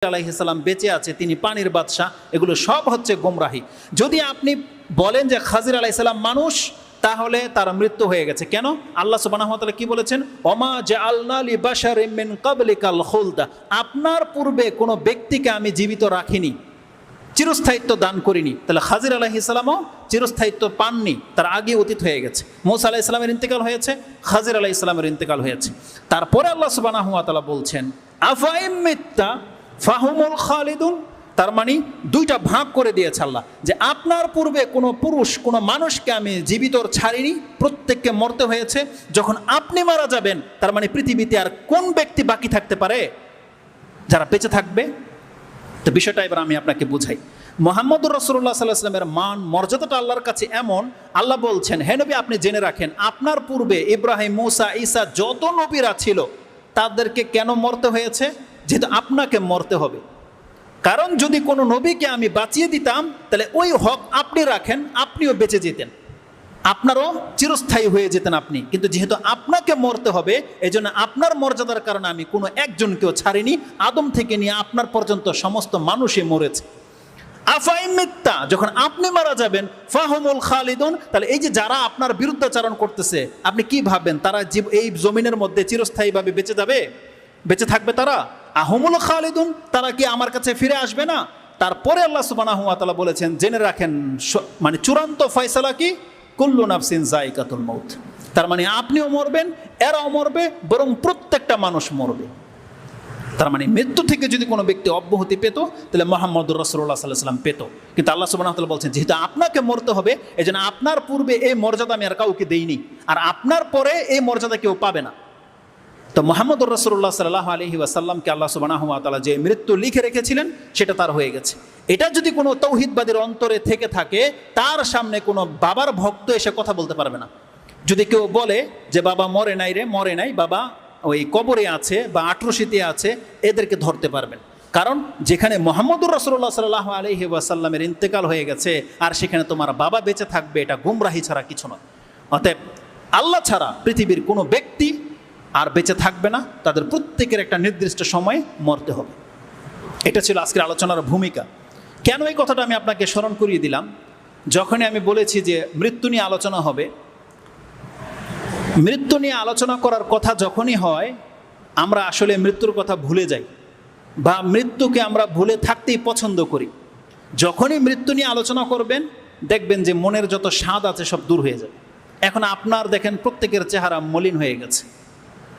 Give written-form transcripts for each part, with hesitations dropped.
আলাইহিস সালাম বেঁচে আছে, তিনি পানির বাদশা, এগুলো সব হচ্ছে গোমরাহি। যদি আপনি বলেন যে খাজির আলাইহিস সালাম মানুষ, তাহলে তার মৃত্যু হয়ে গেছে। কেন? আল্লাহ সুবহানাহু ওয়া তাআলা কি বলেছেন? ওমা জাআলনা লিবাশারিম মিন ক্বাবলিকাল খুলদা, আপনার পূর্বে কোনো ব্যক্তিকে আমি জীবিত রাখিনি, চিরস্থায়িত্ব দান করিনি। তাহলে খাজির আলাইহিস সালামও চিরস্থায়িত্ব পাননি, তার আগে অতীত হয়ে গেছে। মূসা আলাইহিস সালামের ইন্তেকাল হয়েছে, খাজির আলাইহিস সালামের ইন্তেকাল হয়েছে। তারপরে আল্লাহ সুবহানাহু ওয়া তাআলা বলছেন আফাইম মিত্তা ফাহুমুল খালিদুন, তার মানে দুইটা ভাগ করে দিয়েছে আল্লাহ, যে আপনার পূর্বে কোনো পুরুষ কোনো মানুষকে আমি জীবিত ছাড়িনি, প্রত্যেককে মরতে হয়েছে। যখন আপনি মারা যাবেন, তার মানে পৃথিবীতে আর কোন ব্যক্তি বাকি থাকতে পারে যারা বেঁচে থাকবে? তো বিষয়টা এবার আমি আপনাকে বুঝাই। মুহাম্মদুর রাসূলুল্লাহ সাল্লাল্লাহু আলাইহি ওয়াসাল্লামের মান মর্যাদাটা আল্লাহর কাছে এমন, আল্লাহ বলছেন হে নবী আপনি জেনে রাখেন, আপনার পূর্বে ইব্রাহিম, মূসা, ঈসা যত নবীরা ছিল তাদেরকে কেন মরতে হয়েছে? যেহেতু আপনাকে মরতে হবে। কারণ যদি কোনো নবীকে আমি বাঁচিয়ে দিতাম, তাহলে ওই হক আপনি রাখেন, আপনিও বেঁচে যেতেন, আপনারও চিরস্থায়ী হয়ে যেতেন আপনি। কিন্তু যেহেতু আপনাকে মরতে হবে, এই জন্য আপনার মর্যাদার কারণে আমি কোনো একজনকেও ছাড়িনি, আদম থেকে নিয়ে আপনার পর্যন্ত সমস্ত মানুষই মরেছে। আফাইম মিত্তা, যখন আপনি মারা যাবেন, ফাহুমুল খালিদুন, তাহলে এই যে যারা আপনার বিরুদ্ধাচারণ করতেছে, আপনি কি ভাববেন তারা এই জমিনের মধ্যে চিরস্থায়ীভাবে বেঁচে যাবে, বেঁচে থাকবে তারা? আহুমুল খালিদুন, তারা কি আমার কাছে ফিরে আসবে না? তারপরে আল্লাহ সুবহানাহু ওয়া তাআলা বলেছেন জেনে রাখেন, মানে চূড়ান্ত ফয়সালা কি? কুল্লু নাফসিন যায়কাতুল মাউত, তার মানে আপনিও মরবেন, এরাও মরবে, বরং প্রত্যেকটা মানুষ মরবে। তার মানে মৃত্যু থেকে যদি কোনো ব্যক্তি অব্যাহতি পেত, তাহলে মুহাম্মদুর রাসূলুল্লাহ সাল্লাল্লাহু আলাইহি ওয়াসাল্লাম পেত। কিন্তু আল্লাহ সুবহানাহু ওয়া তাআলা বলছেন যেহেতু আপনাকে মরতে হবে, এজন্য আপনার পূর্বে এই মর্যাদা আমি আর কাউকে দেইনি, আর আপনার পরে এই মর্যাদা কেউ পাবে না। তো মুহাম্মদুর রাসূলুল্লাহ সাল্লাল্লাহু আলাইহি ওয়াসাল্লামকে আল্লাহ সুবহানাহু ওয়া তাআলা যে মৃত্যু লিখে রেখেছিলেন, সেটা তার হয়ে গেছে। এটা যদি কোনো তাওহীদবাদীর অন্তরে থেকে থাকে, তার সামনে কোনো বাবার ভক্ত এসে কথা বলতে পারবে না। যদি কেউ বলে যে বাবা মরে নাই রে, মরে নাই, বাবা ওই কবরে আছে বা আটরশিতে আছে, এদেরকে ধরতে পারবেন। কারণ যেখানে মুহাম্মদুর রাসূলুল্লাহ সাল্লাল্লাহু আলাইহি ওয়াসাল্লামের ইন্তেকাল হয়ে গেছে, আর সেখানে তোমার বাবা বেঁচে থাকবে, এটা গুমরাহি ছাড়া কিছু নয়। অতএব আল্লাহ ছাড়া পৃথিবীর কোনো ব্যক্তি আর বেঁচে থাকবে না, তাদের প্রত্যেকের একটা নির্দিষ্ট সময়ে মরতে হবে। এটা ছিল আজকের আলোচনার ভূমিকা। কেন এই কথাটা আমি আপনাকে স্মরণ করিয়ে দিলাম? যখনই আমি বলেছি যে মৃত্যু নিয়ে আলোচনা হবে, মৃত্যু নিয়ে আলোচনা করার কথা যখনই হয়, আমরা আসলে মৃত্যুর কথা ভুলে যাই, বা মৃত্যুকে আমরা ভুলে থাকতেই পছন্দ করি। যখনই মৃত্যু নিয়ে আলোচনা করবেন, দেখবেন যে মনের যত স্বাদ আছে সব দূর হয়ে যাবে। এখন আপনার দেখেন প্রত্যেকের চেহারা মলিন হয়ে গেছে,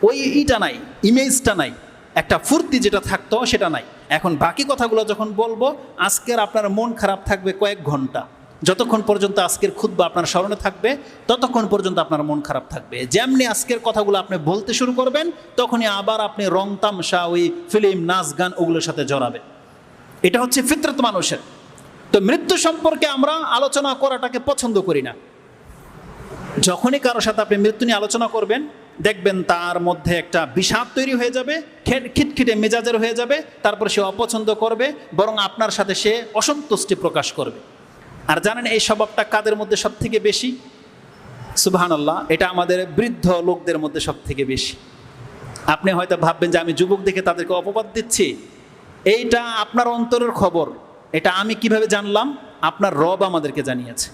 ওই ইটা নাই, ইমেজটা নাই, একটা ফুর্তি যেটা থাকতো সেটা নাই। এখন বাকি কথাগুলো যখন বলবো, আজকের আপনার মন খারাপ থাকবে কয়েক ঘন্টা, যতক্ষণ পর্যন্ত আজকের খুতবা আপনার স্মরণে থাকবে ততক্ষণ পর্যন্ত আপনার মন খারাপ থাকবে। যেমনি আজকের কথাগুলো আপনি বলতে শুরু করবেন, তখনই আবার আপনি রং তামসা, ওই ফিল্ম, নাচ গান, ওগুলোর সাথে জড়াবেন। এটা হচ্ছে ফিতরত মানুষের। তো মৃত্যু সম্পর্কে আমরা আলোচনা করাটাকে পছন্দ করি না। যখনই কারোর সাথে আপনি মৃত্যু নিয়ে আলোচনা করবেন, দেখবেন তার মধ্যে একটা বিষাদ তৈরি হয়ে যাবে, খিটখিটে মেজাজের হয়ে যাবে, তারপর সে অপছন্দ করবে, বরং আপনার সাথে সে অসন্তুষ্টি প্রকাশ করবে। আর জানেন এই স্বভাবটা কাদের মধ্যে সব থেকে বেশি? সুবহানাল্লাহ, এটা আমাদের বৃদ্ধ লোকদের মধ্যে সব থেকে বেশি। আপনি হয়তো ভাববেন যে আমি যুবক দেখে তাদেরকে অপবাদ দিচ্ছি, এইটা আপনার অন্তরের খবর। এটা আমি কিভাবে জানলাম? আপনার রব আমাদেরকে জানিয়েছে।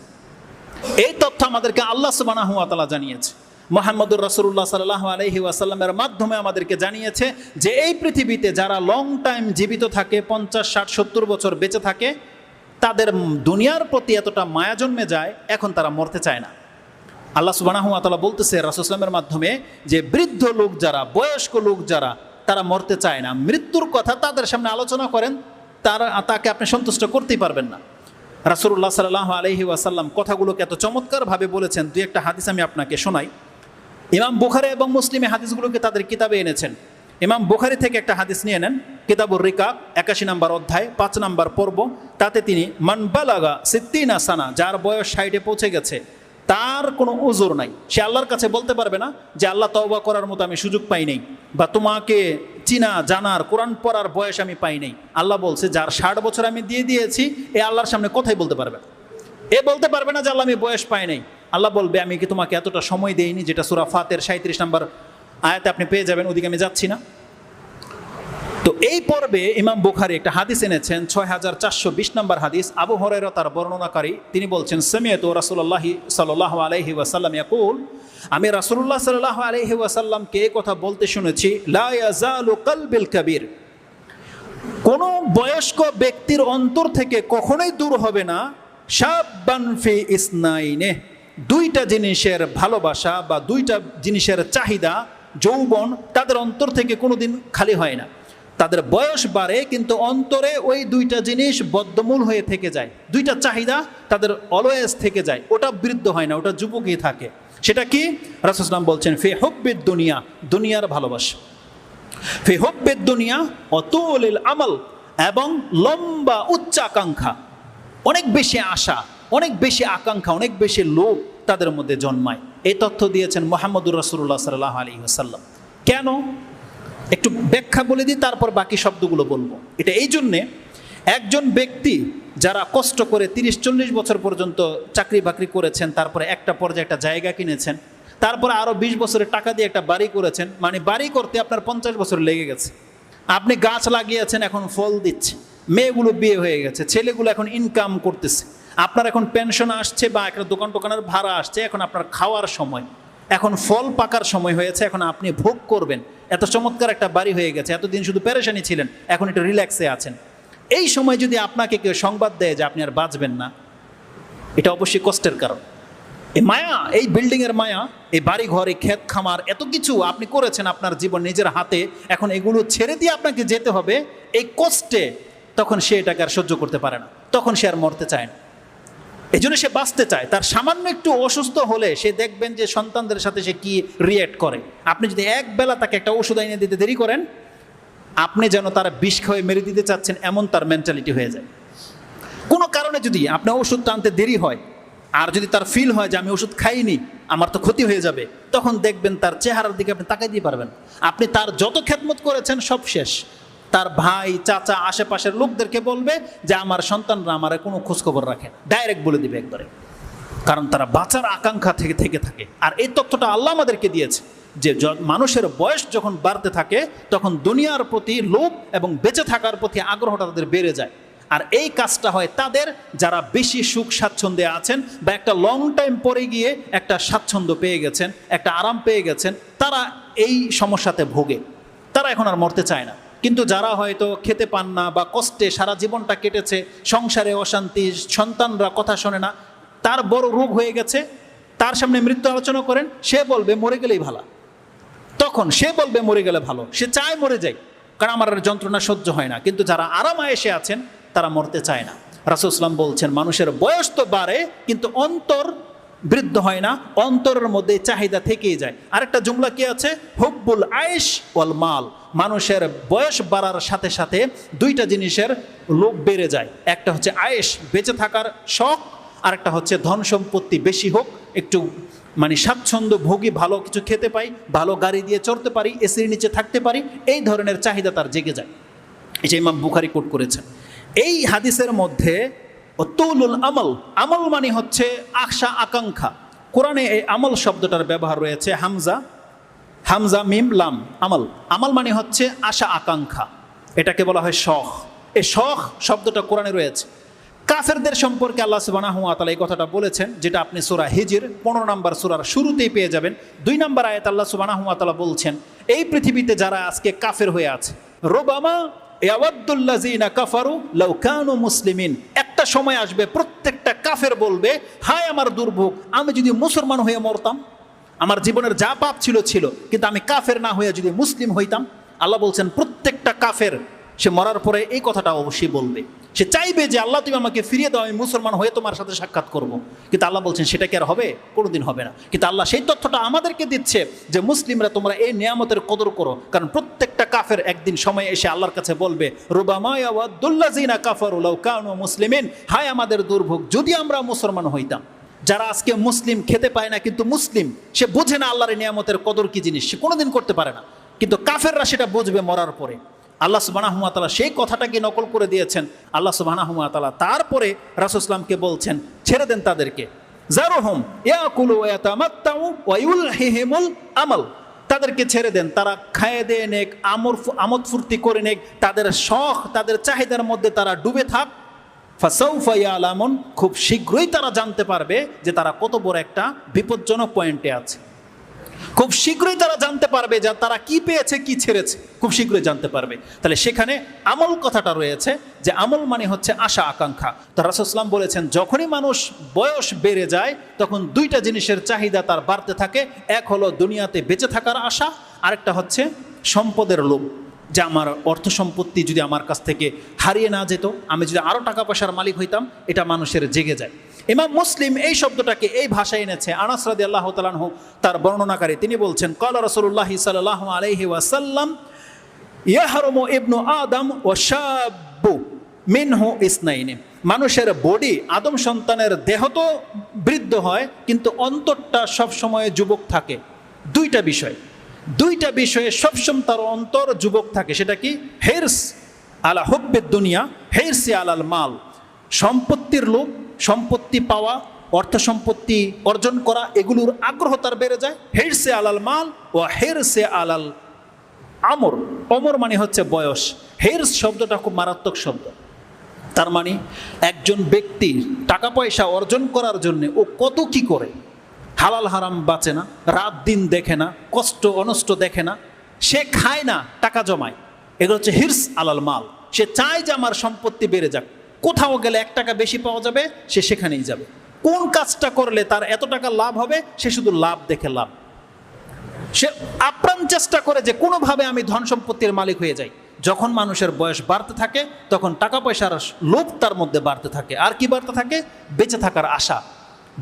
এই তথ্য আমাদেরকে আল্লাহ সুবহানাহু ওয়া তাআলা জানিয়েছে, মুহাম্মদুর রাসূলুল্লাহ সাল্লাল্লাহু আলাইহি ওয়াসাল্লামের মাধ্যমে আমাদেরকে জানিয়েছে যে এই পৃথিবীতে যারা লং টাইম জীবিত থাকে, 50, 60, 70 বছর বেঁচে থাকে, তাদের দুনিয়ার প্রতি এতটা মায়া জন্মে যায়, এখন তারা মরতে চায় না। আল্লাহ সুবহানাহু ওয়া তাআলা বলতেছে রাসূল সাল্লাল্লাহু আলাইহি মাধ্যমে যে বৃদ্ধ লোক যারা, বয়স্ক লোক যারা, তারা মরতে চায় না। মৃত্যুর কথা তাদের সামনে আলোচনা করেন, তাকে আপনি সন্তুষ্ট করতেই পারবেন না। রাসূলুল্লাহ সাল্লাল্লাহু আলাইহি ওয়াসাল্লাম কথাগুলোকে এত চমৎকারভাবে বলেছেন। দুই একটা হাদিস আমি আপনাকে শোনাই। ইমাম বুখারী এবং মুসলিমে হাদিসগুলোকে তাদের কিতাবে এনেছেন। ইমাম বুখারী থেকে একটা হাদিস নিয়ে নেন, কিতাবুর রিকাব 81 নম্বর অধ্যায় 5 নম্বর পর্ব। তাতে তিনি মান বালাগা সিত্তিনা সানা, যার বয়স 60-এ পৌঁছে গেছে, তার কোনো উযর নাই। সে আল্লাহর কাছে বলতে পারবে না যে আল্লাহ তওবা করার মতো আমি সুযোগ পাই নাই, বা তোমাকে চিনা জানার, কোরআন পড়ার বয়স আমি পাই নাই। আল্লাহ বলছে যার 60 বছর আমি দিয়ে দিয়েছি, এ আল্লাহর সামনে কথাই বলতে পারবে না। এ বলতে পারবে না যে আল্লাহ আমি বয়স পাই নাই। আল্লাহ বলবে আমি কি তোমাকে এতটা সময় দেইনি? যেটা সূরা ফাতির 37 নম্বর আয়াতে আপনি পেয়ে যাবেন, ওদিকে আমি যাচ্ছি না। তো এই পর্বে ইমাম বুখারী একটা হাদিস এনেছেন 6420 নম্বর হাদিস। আবু হুরায়রা তার বর্ণনাকারী, তিনি বলছেন, সামিআতু রাসূলুল্লাহি সাল্লাল্লাহু আলাইহি ওয়াসাল্লাম ইয়াকুল, আমি রাসূলুল্লাহ সাল্লাল্লাহু আলাইহি ওয়াসাল্লামকে এই কথা বলতে শুনেছি, লা ইয়াজালু কলবুল কাবীর, কোন বয়স্ক ব্যক্তির অন্তর থেকে কখনোই দূর হবে না, শাব্বান ফি ইসনাইনে, দুইটা জিনিসের ভালোবাসা বা দুইটা জিনিসের চাহিদা, যৌবন তাদের অন্তর থেকে কোনোদিন খালি হয় না। তাদের বয়স বাড়ে কিন্তু অন্তরে ওই দুইটা জিনিস বদ্ধমূল হয়ে থেকে যায়, দুইটা চাহিদা তাদের অলওয়েজ থেকে যায়, ওটা বৃদ্ধ হয় না, ওটা যুবকই থাকে। সেটা কি? রাসূল সাল্লাল্লাহু আলাইহি ওয়াসাল্লাম বলছেন, ফি হুব্বিদ দুনিয়া, দুনিয়ার ভালোবাসা, ফি হুব্বিদ দুনিয়া ওয়া তুলিল আমাল, এবং লম্বা উচ্চাকাঙ্ক্ষা, অনেক বেশি আশা, অনেক বেশি আকাঙ্ক্ষা, অনেক বেশি লোভ তাদের মধ্যে জন্মায়। এই তথ্য দিয়েছেন মুহাম্মদুর রাসূলুল্লাহ সাল্লাল্লাহু আলাইহি ওয়াসাল্লাম। কেন? একটু ব্যাখ্যা বলে দিই, তারপর বাকি শব্দগুলো বলবো। এটা এই জন্যে, একজন ব্যক্তি যারা কষ্ট করে 30-40 বছর পর্যন্ত চাকরি বাকরি করেছেন, তারপরে একটা পর্যায়ে একটা জায়গা কিনেছেন, তারপরে আরও 20 বছরের টাকা দিয়ে একটা বাড়ি করেছেন, মানে বাড়ি করতে আপনার 50 বছর লেগে গেছে। আপনি গাছ লাগিয়েছেন, এখন ফল দিচ্ছে, মেয়েগুলো বিয়ে হয়ে গেছে, ছেলেগুলো এখন ইনকাম করতেছে, আপনার এখন পেনশন আসছে বা একটা দোকানের ভাড়া আসছে, এখন আপনার খাওয়ার সময়, এখন ফল পাকার সময় হয়েছে, এখন আপনি ভোগ করবেন। এত চমৎকার একটা বাড়ি হয়ে গেছে, এতদিন শুধু পেরেশানি ছিলেন, এখন একটু রিল্যাক্সে আছেন। এই সময় যদি আপনাকে কেউ সংবাদ দেয় যে আপনি আর বাঁচবেন না, এটা অবশ্যই কষ্টের কারণ। এই মায়া, এই বিল্ডিংয়ের মায়া, এই বাড়ি ঘর, এই ক্ষেত খামার, এত কিছু আপনি করেছেন আপনার জীবন নিজের হাতে, এখন এগুলো ছেড়ে দিয়ে আপনাকে যেতে হবে, এই কষ্টে তখন সে এটাকে আর সহ্য করতে পারে না, তখন সে আর মরতে চায় না, এই জন্য সে বাঁচতে চায়। তার সামান্য একটু অসুস্থ হলে সে দেখবেন যে সন্তানদের সাথে সে কি রিয়েক্ট করে। আপনি যদি একবেলা তাকে একটা ওষুধ এনে দিতে দেরি করেন, আপনি যেন তার বিষ খেয়ে মেরে দিতে চাচ্ছেন, এমন তার মেন্টালিটি হয়ে যায়। কোনো কারণে যদি আপনার ওষুধটা আনতে দেরি হয়, আর যদি তার ফিল হয় যে আমি ওষুধ খাইনি, আমার তো ক্ষতি হয়ে যাবে, তখন দেখবেন তার চেহারার দিকে আপনি তাকাই দিয়ে পারবেন। আপনি তার যত খেদমত করেছেন সব শেষ। তার ভাই, চাচা, আশেপাশের লোকদেরকে বলবে যে আমার সন্তানরা আমার কোনো খোঁজখবর রাখে না, ডাইরেক্ট বলে দিবে একবারে, কারণ তারা বাঁচার আকাঙ্ক্ষা থেকে থাকে। আর এই তথ্যটা আল্লাহ আমাদেরকে দিয়েছে যে মানুষের বয়স যখন বাড়তে থাকে, তখন দুনিয়ার প্রতি লোভ এবং বেঁচে থাকার প্রতি আগ্রহটা তাদের বেড়ে যায়। আর এই কাজটা হয় তাদের যারা বেশি সুখ স্বাচ্ছন্দ্যে আছেন, বা একটা লং টাইম পরে গিয়ে একটা স্বাচ্ছন্দ্য পেয়ে গেছেন, একটা আরাম পেয়ে গেছেন, তারা এই সমস্যাতে ভোগে, তারা এখন আর মরতে চায় না। কিন্তু যারা হয়তো খেতে পান না বা কষ্টে সারা জীবনটা কেটেছে, সংসারে অশান্তি, সন্তানরা কথা শোনে না, তার বড় রোগ হয়ে গেছে, তার সামনে মৃত্যু আলোচনা করেন, সে বলবে মরে গেলেই ভালো। তখন সে বলবে মরে গেলে ভালো, সে চায় মরে যাই, কারণ আমার যন্ত্রণা সহ্য হয় না। কিন্তু যারা আরাম আয়েশে আছেন তারা মরতে চায় না। রাসূল সাল্লাল্লাহু আলাইহি ওয়াসাল্লাম বলছেন, মানুষের বয়স তো বাড়ে কিন্তু অন্তর বৃদ্ধ হয় না, অন্তরের মধ্যে চাহিদা থেকেই যায়। আরেকটা জুমলা কি আছে? হুব্বুল আয়েশ ওয়াল মাল, মানুষের বয়স বাড়ার সাথে সাথে দুইটা জিনিসের লোভ বেড়ে যায়। একটা হচ্ছে আয়েশ, বেঁচে থাকার শখ, আরেকটা হচ্ছে ধন সম্পত্তি বেশি হোক, একটু মানে স্বাচ্ছন্দ্য ভোগী, ভালো কিছু খেতে পাই, ভালো গাড়ি দিয়ে চড়তে পারি, এসির নিচে থাকতে পারি, এই ধরনের চাহিদা তার জেগে যায়। এই যে ইমাম বুখারী কোট করেছেন। এই হাদিসের মধ্যে তুলুল আমল, আমল মানে হচ্ছে আশা আকাঙ্ক্ষা। কোরআনে এই আমল শব্দটার ব্যবহার রয়েছে হামজা মিম লাম, আমল। আমল মানে হচ্ছে আশা আকাঙ্ক্ষা, এটাকে বলা হয় শখ। এই শখ শব্দটা কোরআনে রয়েছে। কাফেরদের সম্পর্কে আল্লাহ সুবহানাহু ওয়া তাআলা এই কথাটা বলেছেন, যেটা আপনি সূরা হিজর 15 নম্বর সূরার শুরুতেই পেয়ে যাবেন। 2 নম্বর আয়াত আল্লাহ সুবহানাহু ওয়া তাআলা বলছেন, এই পৃথিবীতে যারা আজকে কাফের হয়ে আছে, রুবামা ইয়াওয়াদ্দুল্লাযিনা কাফারু লাউ কানু মুসলিমিন, একটা সময় আসবে প্রত্যেকটা কাফের বলবে, হায় আমার দুর্ভোগ, আমি যদি মুসলমান হয়ে মরতাম, আমার জীবনের যা পাপ ছিল, কিন্তু আমি কাফের না হয়ে যদি মুসলিম হইতাম। আল্লাহ বলছেন প্রত্যেকটা কাফের সে মরার পরে এই কথাটা অবশ্যই বলবে। সে চাইবে যে আল্লাহ তুমি আমাকে ফিরিয়ে দাও, আমি মুসলমান হয়ে তোমার সাথে সাক্ষাৎ করব। কিন্তু আল্লাহ বলছেন সেটা কি আর হবে? কোনোদিন হবে না। কিন্তু আল্লাহ সেই তথ্যটা আমাদেরকে দিচ্ছে যে মুসলিমরা তোমরা এই নিয়ামতের কদর করো, কারণ প্রত্যেকটা কাফের একদিন সময় এসে আল্লাহর কাছে বলবে, রুবামা ইয়াওয়াদ্দুল্লাযিনা কাফারু লাউ কানু মুসলিমিন, হায় আমাদের দুর্ভোগ যদি আমরা মুসলমান হইতাম। যারা আজকে মুসলিম খেতে পায় না কিন্তু মুসলিম, সে বোঝে না আল্লাহর নিয়ামতের কদর কি জিনিস, সে কোনোদিন করতে পারে না। কিন্তু কাফেররা সেটা বুঝবে মরার পরে। আল্লাহ সুবহানাহু ওয়া তাআলা সেই কথাটাকে নকল করে দিয়েছেন। আল্লাহ সুবহানাহু ওয়া তাআলা তারপরে রাসূল সাল্লাল্লাহু আলাইহি ওয়াসাল্লামকে বলছেন, ছেড়ে দেন তাদেরকে, যারুহুম ইয়াকুলু ওয়া ইয়াতামাত্তাউ ওয়া ইউলহিহিমুল আমাল, তাদেরকে ছেড়ে দেন, তারা খায়ে দিয়ে নেক, আমোদ ফুর্তি করে নেক, তাদের শখ তাদের চাহিদার মধ্যে তারা ডুবে থাক। ফাসাউফা ইয়ালামুন, খুব শীঘ্রই তারা জানতে পারবে যে তারা কত বড় একটা বিপজ্জনক পয়েন্টে আছে। খুব শীঘ্রই তারা জানতে পারবে যে তারা কি পেয়েছে কি ছেড়েছে, খুব শীঘ্রই জানতে পারবে। তাহলে সেখানে আমল কথাটা রয়েছে, যে আমল মানে হচ্ছে আশা আকাঙ্ক্ষা। তো রাসূল সাল্লাল্লাহু আলাইহি ওয়াসাল্লাম বলেছেন, যখনই মানুষ বয়স বেড়ে যায় তখন দুইটা জিনিসের চাহিদা তার বাড়তে থাকে। এক হলো দুনিয়াতে বেঁচে থাকার আশা, আরেকটা হচ্ছে সম্পদের লোভ, যে আমার অর্থ সম্পত্তি যদি আমার কাছ থেকে হারিয়ে না যেত, আমি যদি আরও টাকা পয়সার মালিক হইতাম, এটা মানুষের জেগে যায়। ইমাম মুসলিম এই শব্দটাকে এই ভাষায় এনেছে। আনাস রাদিয়াল্লাহু তাআলা আনহু তার বর্ণনাকারী, তিনি বলছেন, ক্বালা রাসূলুল্লাহ সাল্লাল্লাহু আলাইহি ওয়াসাল্লাম ইয়াহরুমু ইবনু আদম ওয়া শাব্বু মিনহু ইসনাইনি। মানুষের বডি, আদম সন্তানের দেহ তো বৃদ্ধ হয়, কিন্তু অন্তরটা সবসময় যুবক থাকে। দুইটা বিষয়ে সবসময় তার অন্তর যুবক থাকে। সেটা কি? হিরস আলা হুব্বিদ দুনিয়া, হিরসি আলাল মাল। সম্পত্তির লোভ, সম্পত্তি পাওয়া, অর্থ সম্পত্তি অর্জন করা, এগুলোর আগ্রহ তার বেড়ে যায়। হিরসে আলাল মাল ও হিরসে আলাল আমর। অমর মানে হচ্ছে বয়স। হিরস শব্দটা খুব মারাত্মক শব্দ। তার মানে একজন ব্যক্তি টাকা পয়সা অর্জন করার জন্য ও কত কি করে, হালাল হারাম বাঁচে না, রাত দিন দেখে না, কষ্ট অনষ্ট দেখে না, সে খায় না, টাকা জমায়। এগুলো হচ্ছে হিরস আলাল মাল। সে চায় যে আমার সম্পত্তি বেড়ে যাক, কোথাও গেলে 1 টাকা বেশি পাওয়া যাবে, সে সেখানেই যাবে। কোন কাজটা করলে তার এত টাকা লাভ হবে, সে শুধু লাভ দেখে লাভ। সে আপ্রাণ চেষ্টা করে যে কোনোভাবে আমি ধন সম্পত্তির মালিক হয়ে যাই। যখন মানুষের বয়স বাড়তে থাকে তখন টাকা পয়সার লোভ তার মধ্যে বাড়তে থাকে। আর কি বাড়তে থাকে? বেঁচে থাকার আশা।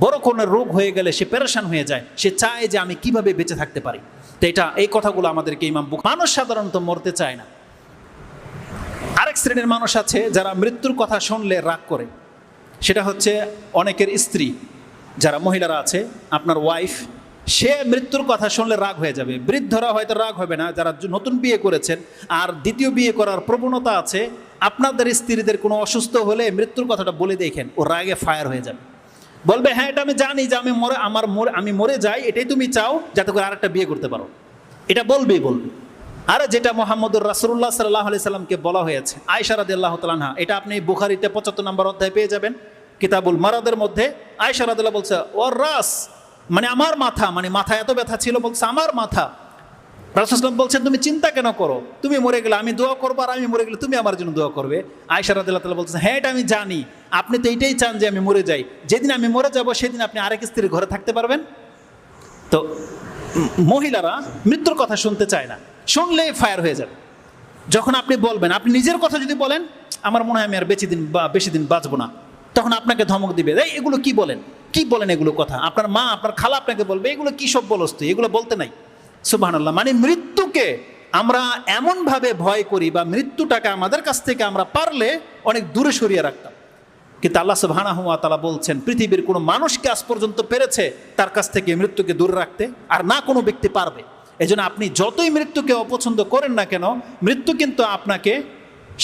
বড় কোনো রোগ হয়ে গেলে সে পেরেশান হয়ে যায়, সে চায় যে আমি কিভাবে বেঁচে থাকতে পারি। তো এই কথাগুলো আমাদেরকে ইমাম বুখারী। মানুষ সাধারণত মরতে চায় না। আরেক শ্রেণীর মানুষ আছে যারা মৃত্যুর কথা শুনলে রাগ করে। সেটা হচ্ছে অনেকের স্ত্রী, যারা মহিলারা আছে, আপনার ওয়াইফ, সে মৃত্যুর কথা শুনলে রাগ হয়ে যাবে। বৃদ্ধরা হয়তো রাগ হবে না, যারা নতুন বিয়ে করেছেন আর দ্বিতীয় বিয়ে করার প্রবণতা আছে, আপনাদের স্ত্রীদের কোনো অসুস্থ হলে মৃত্যুর কথাটা বলে দেখেন, ও রাগে ফায়ার হয়ে যাবে। বলবে, হ্যাঁ এটা আমি জানি যে আমি মরে যাই, এটাই তুমি চাও যাতে করে আরেকটা বিয়ে করতে পারো। এটা বলবে। আরে যেটা মুহাম্মদুর রাসূলুল্লাহ সাল্লাল্লাহু আলাইহি সাল্লামকে বলা হয়েছে, আয়েশা রাদিয়াল্লাহু তাআলা আনহা, এটা আপনি বুখারীতে 75 নম্বর অধ্যায় পেয়ে যাবেন, কিতাবুল মারাদের মধ্যে। আয়েশা রাদিয়াল্লাহু বলছে, ওর রাস মানে আমার মাথা, মানে মাথা এত ব্যথা ছিল, বলছে আমার মাথা। রাসূল সাল্লাল্লাহু আলাইহি ওয়াসাল্লাম বলছেন, তুমি চিন্তা কেন করো, তুমি মরে গেলে আমি দোয়া করবো, আর আমি মরে গেলে তুমি আমার জন্য দোয়া করবে। আয়েশা রাদিয়াল্লাহু তাআলা বলছেন, হ্যাঁ এটা আমি জানি, আপনি তো এইটাই চান যে আমি মরে যাই। যেদিন আমি মরে যাব সেদিন আপনি আরেক স্ত্রীর ঘরে থাকতে পারবেন। তো মহিলারা মৃত্যুর কথা শুনতে চায় না, শুনলেই ফায়ার হয়ে যাবে। যখন আপনি বলবেন, আপনি নিজের কথা যদি বলেন, আমার মনে হয় আমি আর বেশি দিন বাঁচবো না, তখন আপনাকে ধমক দিবে, এই এগুলো কি বলেন এগুলো কথা। আপনার মা, আপনার খালা আপনাকে বলবে, এগুলো কি সব বলস তুই, এগুলো বলতে নাই। সুবহানাল্লাহ। মানে মৃত্যুকে আমরা এমনভাবে ভয় করি, বা মৃত্যুটাকে আমাদের কাছ থেকে আমরা পারলে অনেক দূরে সরিয়ে রাখতাম। কিন্তু আল্লাহ সুবহানাহু ওয়া তাআলা বলছেন, পৃথিবীর কোনো মানুষকে আজ পর্যন্ত পেরেছে তার কাছ থেকে মৃত্যুকে দূরে রাখতে, আর না কোনো ব্যক্তি পারবে। এজন্য আপনি যতই মৃত্যুকে অপছন্দ করেন না কেন, মৃত্যু কিন্তু আপনাকে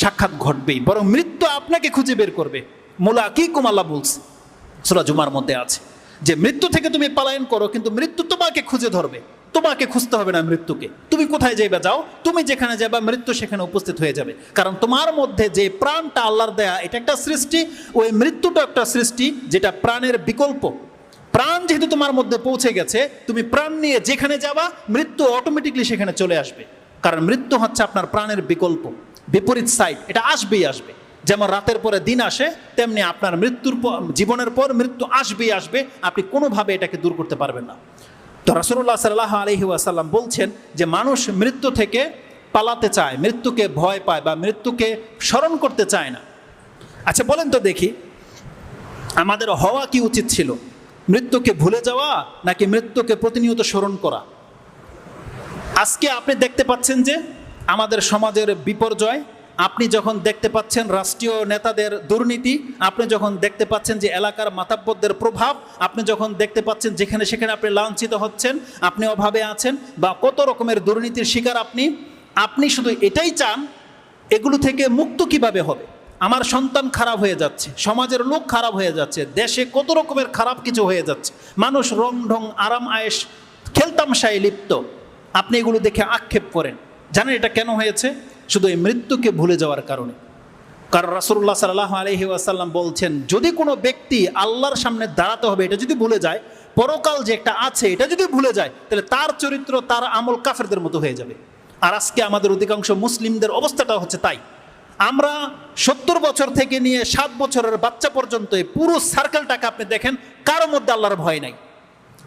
সাক্ষাৎ ঘটবেই, বরং মৃত্যু আপনাকে খুঁজে বের করবে। মুলাকিকুম, আল্লাহ বলছে সূরা জুমার মধ্যে আছে যে মৃত্যু থেকে তুমি পলায়ন করো, কিন্তু মৃত্যু তোমাকে খুঁজে ধরবে। তোমাকে খুঁজতে হবে না মৃত্যুকে, তুমি কোথায় যাইবা যাও, তুমি যেখানে যাবা মৃত্যু সেখানে উপস্থিত হয়ে যাবে। কারণ তোমার মধ্যে যে প্রাণটা আল্লাহর দেয়া, এটা একটা সৃষ্টি, ওই মৃত্যুটা একটা সৃষ্টি, যেটা প্রাণের বিকল্প। প্রাণ যেহেতু তোমার মধ্যে পৌঁছে গেছে, তুমি প্রাণ নিয়ে যেখানে যাবা মৃত্যু অটোমেটিকলি সেখানে চলে আসবে। কারণ মৃত্যু হচ্ছে আপনার প্রাণের বিকল্প, বিপরীত সাইড, এটা আসবেই আসবে। যেমন রাতের পরে দিন আসে, তেমনি আপনার জীবনের পর মৃত্যু আসবেই আসবে, আপনি কোনোভাবে এটাকে দূর করতে পারবেন না। তো রাসূলুল্লাহ সাল্লাল্লাহু আলাইহি ওয়াসাল্লাম বলছেন যে মানুষ মৃত্যু থেকে পালাতে চায়, মৃত্যুকে ভয় পায়, বা মৃত্যুকে স্মরণ করতে চায় না। আচ্ছা বলেন তো দেখি, আমাদের হওয়া কি উচিত ছিল? মৃত্যুকে ভুলে যাওয়া নাকি মৃত্যুকে প্রতিনিয়ত স্মরণ করা? আজকে আপনি দেখতে পাচ্ছেন যে আমাদের সমাজের বিপর্যয়, আপনি যখন দেখতে পাচ্ছেন রাষ্ট্রীয় নেতাদের দুর্নীতি, আপনি যখন দেখতে পাচ্ছেন যে এলাকার মাতাব্বরদের প্রভাব, আপনি যখন দেখতে পাচ্ছেন যেখানে সেখানে আপনি লাঞ্ছিত হচ্ছেন, আপনি অভাবে আছেন, বা কত রকমের দুর্নীতির শিকার আপনি শুধু এটাই চান, এগুলো থেকে মুক্ত কিভাবে হবে। আমার সন্তান খারাপ হয়ে যাচ্ছে, সমাজের লোক খারাপ হয়ে যাচ্ছে, দেশে কত রকমের খারাপ কিছু হয়ে যাচ্ছে, মানুষ রং ঢং আরাম আয়েশ খেলতামশায় লিপ্ত, আপনি এগুলো দেখে আক্ষেপ করেন। জানেন এটা কেন হয়েছে? শুধু এই মৃত্যুকে ভুলে যাওয়ার কারণে। কারণ রাসূলুল্লাহ সাল্লাল্লাহু আলাইহি ওয়াসাল্লাম বলছেন, যদি কোনো ব্যক্তি আল্লাহর সামনে দাঁড়াতে হবে এটা যদি ভুলে যায়, পরকাল যে একটা আছে এটা যদি ভুলে যায়, তাহলে তার চরিত্র, তার আমল কাফেরদের মতো হয়ে যাবে। আর আজকে আমাদের অধিকাংশ মুসলিমদের অবস্থাটা হচ্ছে তাই। আমরা 70 বছর থেকে নিয়ে 7 বছরের বাচ্চা পর্যন্ত এই পুরো সার্কেলটাকে আপনি দেখেন, কারো মধ্যে আল্লাহর ভয় নাই।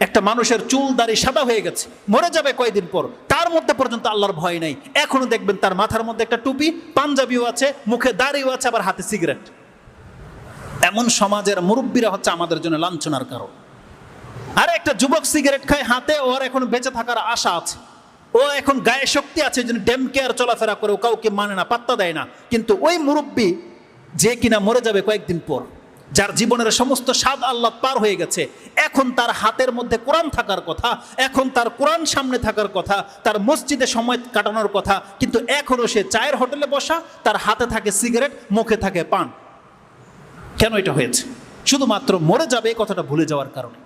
একটা মানুষের চুল দাড়ি সাদা হয়ে গেছে, মরে যাবে কয়েকদিন পর, তার মধ্যে পর্যন্ত আল্লাহর ভয় নাই। এখনো দেখবেন তার মাথার মধ্যে একটা টুপি, পাঞ্জাবিও আছে, মুখে দাড়িও আছে, আবার হাতে সিগারেট। এমন সমাজের মুরব্বীরা হচ্ছে আমাদের জন্য লাঞ্ছনার কারণ। আর একটা যুবক সিগারেট খায় হাতে, ওর এখন বেঁচে থাকার আশা আছে, ও এখন গায়ে শক্তি আছে, যেন ডেমকে আর চলাফেরা করে, ও কাউকে মানে না, পাত্তা দেয় না। কিন্তু ওই মুরব্বী যে কিনা মরে যাবে কয়েকদিন পর, যার জীবনের সমস্ত স্বাদ আল্লাহ পার হয়ে গেছে, এখন তার হাতের মধ্যে কোরআন থাকার কথা, এখন তার কোরআন সামনে থাকার কথা, তার মসজিদে সময় কাটানোর কথা, কিন্তু এখনও সে চায়ের হোটেলে বসা, তার হাতে থাকে সিগারেট, মুখে থাকে পান। কেন এটা হয়েছে? শুধুমাত্র মরে যাবে এই কথাটা ভুলে যাওয়ার কারণে।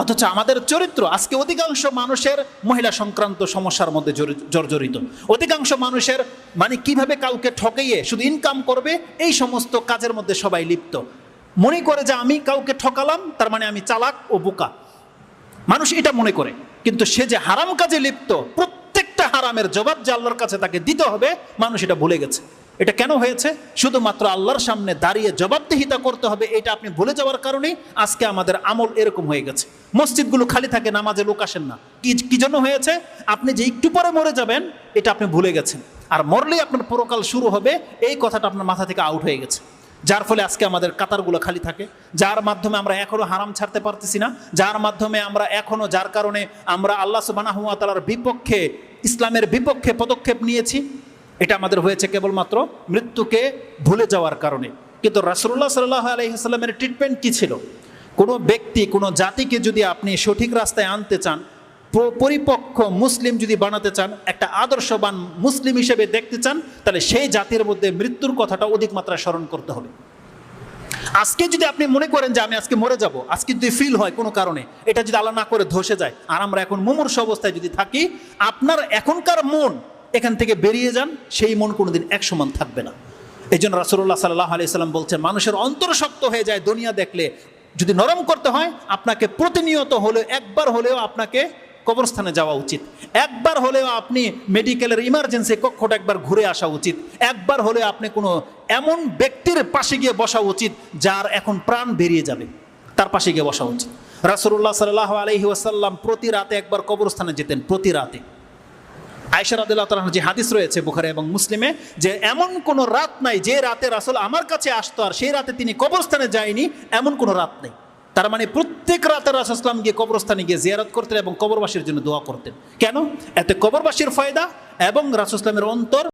অথচ আমাদের চরিত্র আজকে অধিকাংশ মানুষের মহিলা সংক্রান্ত সমস্যার মধ্যে জর্জরিত। অধিকাংশ মানুষের মানে কিভাবে কাউকে ঠকাইয়ে শুধু ইনকাম করবে, এই সমস্ত কাজের মধ্যে সবাই লিপ্ত। মনে করে যে আমি কাউকে ঠকালাম তার মানে আমি চালাক ও বোকা, মানুষ এটা মনে করে। কিন্তু সে যে হারাম কাজে লিপ্ত, প্রত্যেকটা হারামের জবাব যে আল্লাহর কাছে তাকে দিতে হবে, মানুষ এটা ভুলে গেছে। এটা কেন হয়েছে? শুধুমাত্র আল্লাহর সামনে দাঁড়িয়ে জবাবদিহিতা করতে হবে, এটা আপনি ভুলে যাওয়ার কারণেই আজকে আমাদের আমল এরকম হয়ে গেছে। মসজিদগুলো খালি থাকে, নামাজে লোক আসেন না। কি জন্য হয়েছে? আপনি যে একটু পরে মরে যাবেন এটা আপনি ভুলে গেছেন, আর মরলেই আপনার পরকাল শুরু হবে, এই কথাটা আপনার মাথা থেকে আউট হয়ে গেছে। যার ফলে আজকে আমাদের কাতারগুলো খালি থাকে, যার মাধ্যমে আমরা এখনো হারাম ছাড়তে পারতেছি না, যার মাধ্যমে আমরা এখনো, যার কারণে আমরা আল্লাহ সুবহানাহু ওয়া তাআলার বিপক্ষে, ইসলামের বিপক্ষে পদক্ষেপ নিয়েছি। এটা আমাদের হয়েছে কেবলমাত্র মৃত্যুকে ভুলে যাওয়ার কারণে। কিন্তু রাসূলুল্লাহ সাল্লাল্লাহু আলাইহি ওয়াসাল্লামের ট্রিটমেন্ট কি ছিল? কোনো ব্যক্তি, কোনো জাতিকে যদি আপনি সঠিক রাস্তায় আনতে চান, পরিপক্ক মুসলিম যদি বানাতে চান, একটা আদর্শবান মুসলিম হিসেবে দেখতে চান, তাহলে সেই জাতির মধ্যে মৃত্যুর কথাটা অধিক মাত্রায় স্মরণ করতে হবে। আজকে যদি আপনি মনে করেন যে আমি আজকে মরে যাব, আজকে যদি ফিল হয় কোনো কারণে, এটা যদি আল্লাহ না করে ধসে যায়, আর আমরা এখন মুমূর্ষু অবস্থায় যদি থাকি, আপনার এখনকার মন এখান থেকে বেরিয়ে যান, সেই মন কোনোদিন এক সমান থাকবে না। এই জন্য রাসূলুল্লাহ সাল্লাল্লাহু আলাইহি ওয়াসাল্লাম বলছেন, মানুষের অন্তর শক্ত হয়ে যায় দুনিয়া দেখলে। যদি নরম করতে হয়, আপনাকে প্রতিনিয়ত হলেও, একবার হলেও আপনাকে কবরস্থানে যাওয়া উচিত, একবার হলেও আপনি মেডিকেলের ইমার্জেন্সি কক্ষটা একবার ঘুরে আসা উচিত, একবার হলেও আপনি কোনো এমন ব্যক্তির পাশে গিয়ে বসা উচিত যার এখন প্রাণ বেরিয়ে যাবে, তার পাশে গিয়ে বসা উচিত। রাসূলুল্লাহ সাল্লাল্লাহু আলাইহি ওয়াসাল্লাম প্রতি রাতে একবার কবরস্থানে যেতেন, প্রতি রাতে। আয়েশা রাদিয়াল্লাহু তাআলা যে হাদিস রয়েছে বুখারী এবং মুসলিমে, যে এমন কোনো রাত নাই যে রাতে রাসূল আমার কাছে আসতো আর সেই রাতে তিনি কবরস্থানে যায়নি, এমন কোনো রাত নেই। তার মানে প্রত্যেক রাতে রাসূল সাল্লাল্লাহু আলাইহি ওয়াসাল্লাম গিয়ে কবরস্থানে গিয়ে জিয়ারত করতেন এবং কবরবাসীর জন্য দোয়া করতেন। কেন? এতে কবরবাসীর ফায়দা এবং রাসূল সাল্লাল্লাহু আলাইহি ওয়াসাল্লামের অন্তর